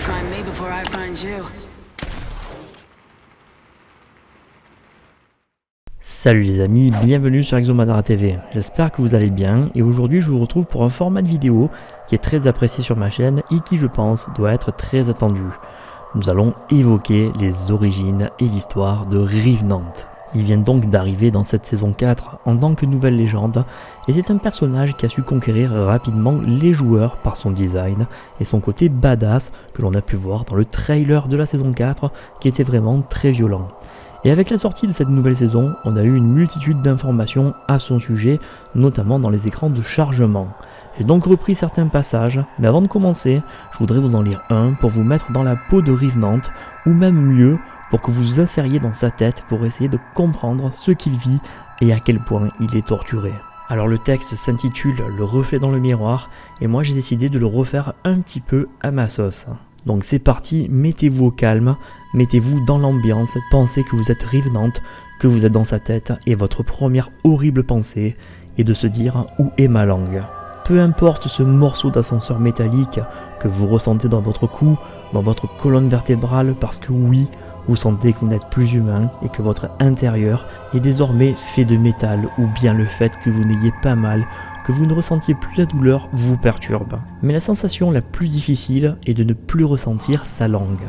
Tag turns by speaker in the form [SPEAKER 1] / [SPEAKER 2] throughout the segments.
[SPEAKER 1] find me before I find you.
[SPEAKER 2] Salut les amis, bienvenue sur Exomadara TV, j'espère que vous allez bien et aujourd'hui je vous retrouve pour un format de vidéo qui est très apprécié sur ma chaîne et qui je pense doit être très attendu. Nous allons évoquer les origines et l'histoire de Revenant. Il vient donc d'arriver dans cette saison 4 en tant que nouvelle légende et c'est un personnage qui a su conquérir rapidement les joueurs par son design et son côté badass que l'on a pu voir dans le trailer de la saison 4 qui était vraiment très violent. Et avec la sortie de cette nouvelle saison, on a eu une multitude d'informations à son sujet, notamment dans les écrans de chargement. J'ai donc repris certains passages, mais avant de commencer, je voudrais vous en lire un pour vous mettre dans la peau de Revenant, ou même mieux, pour que vous vous insériez dans sa tête pour essayer de comprendre ce qu'il vit et à quel point il est torturé. Alors le texte s'intitule « Le reflet dans le miroir » et moi j'ai décidé de le refaire un petit peu à ma sauce. Donc c'est parti, mettez-vous au calme, mettez-vous dans l'ambiance, pensez que vous êtes Revenant, que vous êtes dans sa tête et votre première horrible pensée est de se dire « Où est ma langue ?» Peu importe ce morceau d'ascenseur métallique que vous ressentez dans votre cou, dans votre colonne vertébrale parce que oui, vous sentez que vous n'êtes plus humain et que votre intérieur est désormais fait de métal ou bien le fait que vous n'ayez pas mal, que vous ne ressentiez plus la douleur vous perturbe. Mais la sensation la plus difficile est de ne plus ressentir sa langue.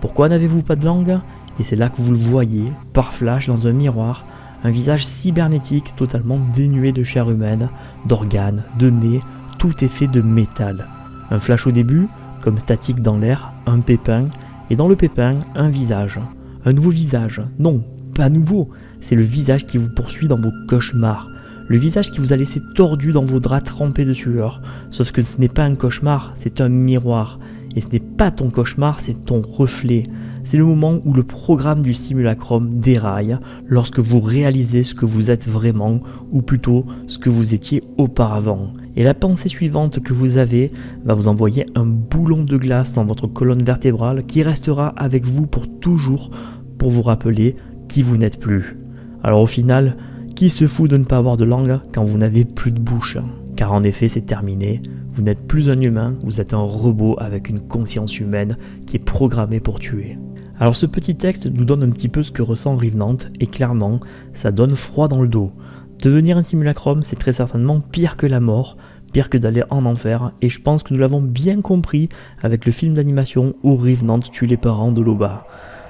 [SPEAKER 2] Pourquoi n'avez-vous pas de langue? Et c'est là que vous le voyez, par flash dans un miroir, un visage cybernétique totalement dénué de chair humaine, d'organes, de nez, tout est fait de métal. Un flash au début, comme statique dans l'air, un pépin, et dans le pépin, un visage. Un nouveau visage. Non, pas nouveau, c'est le visage qui vous poursuit dans vos cauchemars. Le visage qui vous a laissé tordu dans vos draps trempés de sueur. Sauf que ce n'est pas un cauchemar, c'est un miroir. Et ce n'est pas ton cauchemar, c'est ton reflet. C'est le moment où le programme du simulacrum déraille, lorsque vous réalisez ce que vous êtes vraiment, ou plutôt ce que vous étiez auparavant. Et la pensée suivante que vous avez va vous envoyer un boulon de glace dans votre colonne vertébrale qui restera avec vous pour toujours, pour vous rappeler qui vous n'êtes plus. Alors au final, qui se fout de ne pas avoir de langue quand vous n'avez plus de bouche? Car en effet c'est terminé, vous n'êtes plus un humain, vous êtes un robot avec une conscience humaine qui est programmée pour tuer. Alors ce petit texte nous donne un petit peu ce que ressent Revenant et clairement ça donne froid dans le dos. Devenir un simulacrum c'est très certainement pire que la mort, pire que d'aller en enfer et je pense que nous l'avons bien compris avec le film d'animation où Revenant tue les parents de Loba.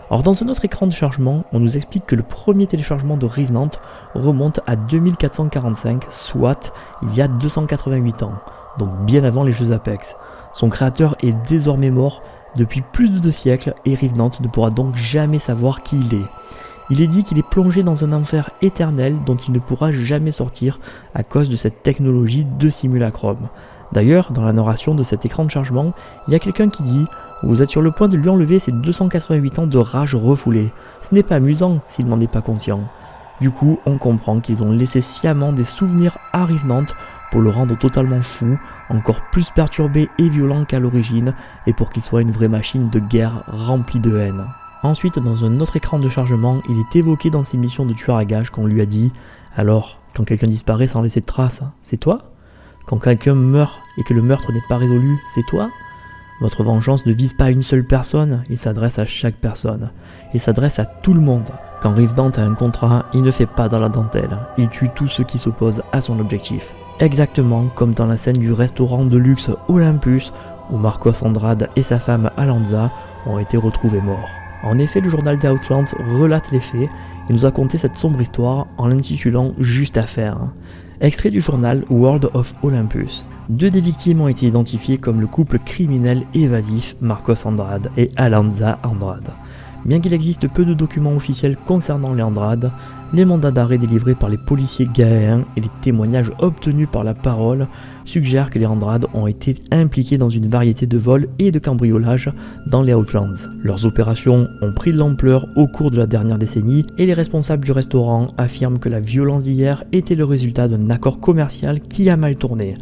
[SPEAKER 2] Alors dans un autre écran de chargement, on nous explique que le premier téléchargement de Revenant remonte à 2445, soit il y a 288 ans, donc bien avant les jeux Apex. Son créateur est désormais mort depuis plus de 2 siècles et Revenant ne pourra donc jamais savoir qui il est. Il est dit qu'il est plongé dans un enfer éternel dont il ne pourra jamais sortir à cause de cette technologie de simulacrum. D'ailleurs, dans la narration de cet écran de chargement, il y a quelqu'un qui dit « Vous êtes sur le point de lui enlever ses 288 ans de rage refoulée. Ce n'est pas amusant s'il n'en est pas conscient. » Du coup, on comprend qu'ils ont laissé sciemment des souvenirs à Revenant pour le rendre totalement fou, encore plus perturbé et violent qu'à l'origine, et pour qu'il soit une vraie machine de guerre remplie de haine. Ensuite, dans un autre écran de chargement, il est évoqué dans ses missions de tueur à gages qu'on lui a dit « Alors, quand quelqu'un disparaît sans laisser de traces, c'est toi ? Quand quelqu'un meurt et que le meurtre n'est pas résolu, c'est toi ? Votre vengeance ne vise pas une seule personne, il s'adresse à chaque personne. Il s'adresse à tout le monde. Quand Revenant a un contrat, il ne fait pas dans la dentelle. Il tue tous ceux qui s'opposent à son objectif. Exactement comme dans la scène du restaurant de luxe Olympus, où Marcos Andrade et sa femme Alanza ont été retrouvés morts. En effet, le journal des Outlands relate les faits et nous a conté cette sombre histoire en l'intitulant Juste Affaire. Extrait du journal World of Olympus. 2 des victimes ont été identifiées comme le couple criminel évasif Marcos Andrade et Alanza Andrade. Bien qu'il existe peu de documents officiels concernant les Andrade, les mandats d'arrêt délivrés par les policiers ghanéens et les témoignages obtenus par la parole suggèrent que les Andrade ont été impliqués dans une variété de vols et de cambriolages dans les Outlands. Leurs opérations ont pris de l'ampleur au cours de la dernière décennie et les responsables du restaurant affirment que la violence d'hier était le résultat d'un accord commercial qui a mal tourné.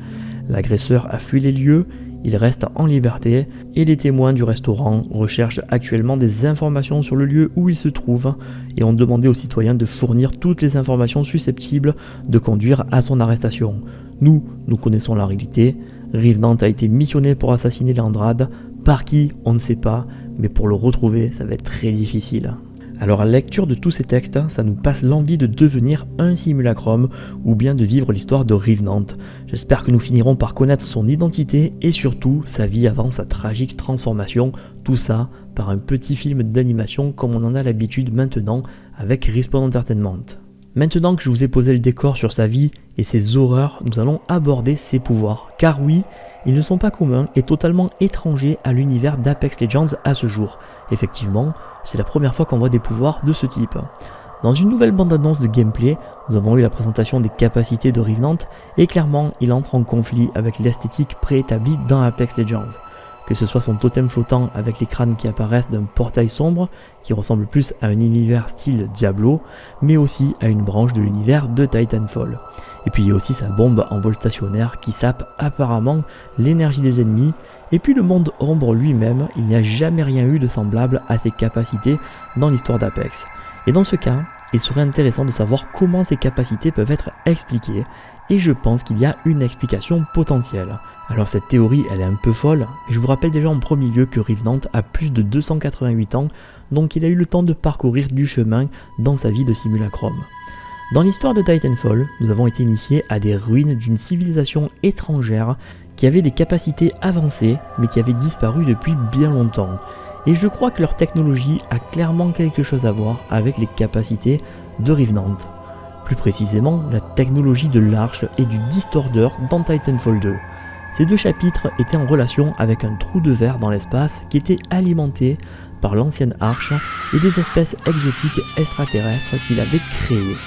[SPEAKER 2] L'agresseur a fui les lieux, il reste en liberté et les témoins du restaurant recherchent actuellement des informations sur le lieu où il se trouve et ont demandé aux citoyens de fournir toutes les informations susceptibles de conduire à son arrestation. Nous connaissons la réalité. Revenant a été missionné pour assassiner les Andrade Par qui, on ne sait pas, mais pour le retrouver, ça va être très difficile. Alors à la lecture de tous ces textes, ça nous passe l'envie de devenir un simulacrum ou bien de vivre l'histoire de Revenant. J'espère que nous finirons par connaître son identité et surtout sa vie avant sa tragique transformation, tout ça par un petit film d'animation comme on en a l'habitude maintenant avec Respawn Entertainment. Maintenant que je vous ai posé le décor sur sa vie et ses horreurs, nous allons aborder ses pouvoirs. Car oui, ils ne sont pas communs et totalement étrangers à l'univers d'Apex Legends à ce jour. Effectivement, c'est la première fois qu'on voit des pouvoirs de ce type. Dans une nouvelle bande-annonce de gameplay, nous avons eu la présentation des capacités de Revenant et clairement, il entre en conflit avec l'esthétique préétablie dans Apex Legends. Que ce soit son totem flottant avec les crânes qui apparaissent d'un portail sombre, qui ressemble plus à un univers style Diablo, mais aussi à une branche de l'univers de Titanfall. Et puis il y a aussi sa bombe en vol stationnaire qui sape apparemment l'énergie des ennemis, et puis le monde ombre lui-même, il n'y a jamais rien eu de semblable à ses capacités dans l'histoire d'Apex. Et dans ce cas, il serait intéressant de savoir comment ces capacités peuvent être expliquées, et je pense qu'il y a une explication potentielle. Alors cette théorie elle est un peu folle, mais je vous rappelle déjà en premier lieu que Revenant a plus de 288 ans, donc il a eu le temps de parcourir du chemin dans sa vie de simulacrum. Dans l'histoire de Titanfall, nous avons été initiés à des ruines d'une civilisation étrangère qui avait des capacités avancées mais qui avait disparu depuis bien longtemps. Et je crois que leur technologie a clairement quelque chose à voir avec les capacités de Revenant. Plus précisément, la technologie de l'Arche et du Distorder dans Titanfall 2. Ces deux chapitres étaient en relation avec un trou de verre dans l'espace qui était alimenté par l'ancienne Arche et des espèces exotiques extraterrestres qu'il avait créées.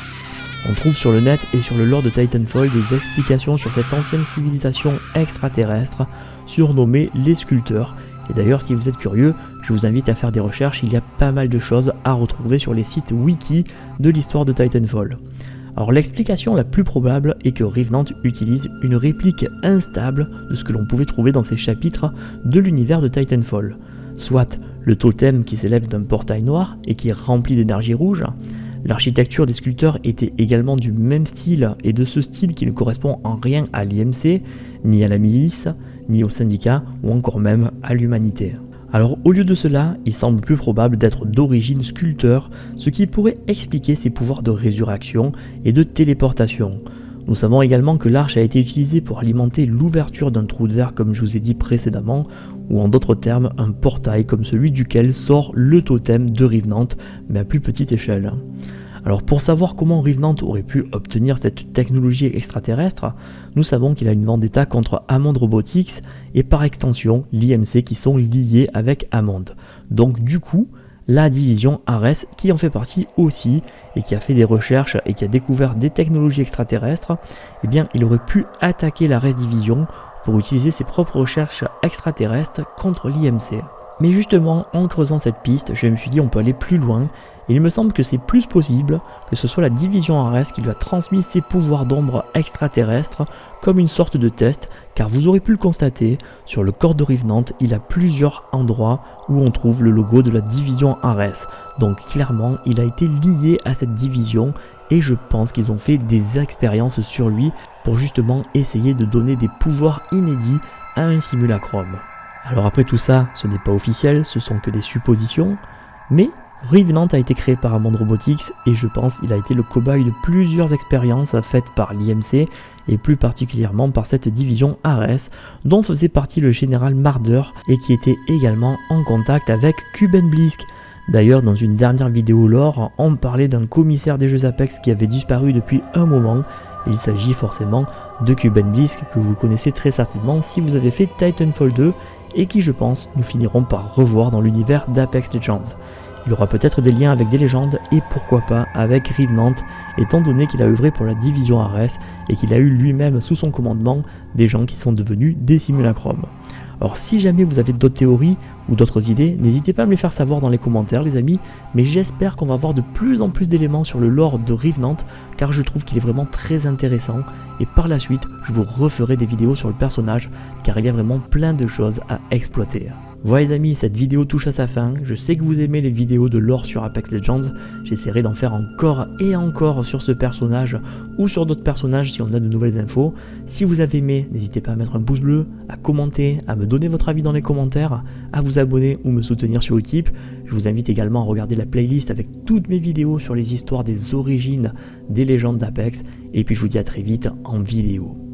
[SPEAKER 2] On trouve sur le net et sur le lore de Titanfall des explications sur cette ancienne civilisation extraterrestre surnommée les Sculpteurs. Et d'ailleurs, si vous êtes curieux, je vous invite à faire des recherches, il y a pas mal de choses à retrouver sur les sites wiki de l'histoire de Titanfall. Alors l'explication la plus probable est que Revenant utilise une réplique instable de ce que l'on pouvait trouver dans ces chapitres de l'univers de Titanfall. Soit le totem qui s'élève d'un portail noir et qui est rempli d'énergie rouge. L'architecture des sculpteurs était également du même style et de ce style qui ne correspond en rien à l'IMC, ni à la milice, ni au syndicat ou encore même à l'humanité. Alors au lieu de cela, il semble plus probable d'être d'origine sculpteur, ce qui pourrait expliquer ses pouvoirs de résurrection et de téléportation. Nous savons également que l'arche a été utilisée pour alimenter l'ouverture d'un trou de verre comme je vous ai dit précédemment, ou en d'autres termes un portail comme celui duquel sort le totem de Revenant, mais à plus petite échelle. Alors pour savoir comment Revenant aurait pu obtenir cette technologie extraterrestre, nous savons qu'il a une vendetta contre Hammond Robotics et par extension l'IMC qui sont liés avec Hammond. Donc du coup, la division Ares qui en fait partie aussi et qui a fait des recherches et qui a découvert des technologies extraterrestres, eh bien il aurait pu attaquer la Ares Division pour utiliser ses propres recherches extraterrestres contre l'IMC. Mais justement, en creusant cette piste, je me suis dit on peut aller plus loin, et il me semble que c'est plus possible que ce soit la division Ares qui lui a transmis ses pouvoirs d'ombre extraterrestres comme une sorte de test, car vous aurez pu le constater, sur le corps de Revenant, il a plusieurs endroits où on trouve le logo de la division Ares. Donc clairement, il a été lié à cette division, et je pense qu'ils ont fait des expériences sur lui pour justement essayer de donner des pouvoirs inédits à un simulacrum. Alors après tout ça, ce n'est pas officiel, ce sont que des suppositions, mais Revenant a été créé par Hammond Robotics et je pense qu'il a été le cobaye de plusieurs expériences faites par l'IMC et plus particulièrement par cette division Ares dont faisait partie le général Marder et qui était également en contact avec Kuben Blisk. D'ailleurs dans une dernière vidéo lore, on parlait d'un commissaire des jeux Apex qui avait disparu depuis un moment. Et il s'agit forcément de Kuben Blisk que vous connaissez très certainement si vous avez fait Titanfall 2 et qui je pense nous finirons par revoir dans l'univers d'Apex Legends. Il y aura peut-être des liens avec des légendes et pourquoi pas avec Revenant étant donné qu'il a œuvré pour la division Ares et qu'il a eu lui-même sous son commandement des gens qui sont devenus des simulacrums. Alors si jamais vous avez d'autres théories ou d'autres idées, n'hésitez pas à me les faire savoir dans les commentaires les amis, mais j'espère qu'on va avoir de plus en plus d'éléments sur le lore de Revenant, car je trouve qu'il est vraiment très intéressant, et par la suite, je vous referai des vidéos sur le personnage, car il y a vraiment plein de choses à exploiter. Voilà les amis, cette vidéo touche à sa fin, je sais que vous aimez les vidéos de lore sur Apex Legends, j'essaierai d'en faire encore et encore sur ce personnage ou sur d'autres personnages si on a de nouvelles infos. Si vous avez aimé, n'hésitez pas à mettre un pouce bleu, à commenter, à me donner votre avis dans les commentaires, à vous abonner ou me soutenir sur Utip. Je vous invite également à regarder la playlist avec toutes mes vidéos sur les histoires des origines des légendes d'Apex, et puis je vous dis à très vite en vidéo.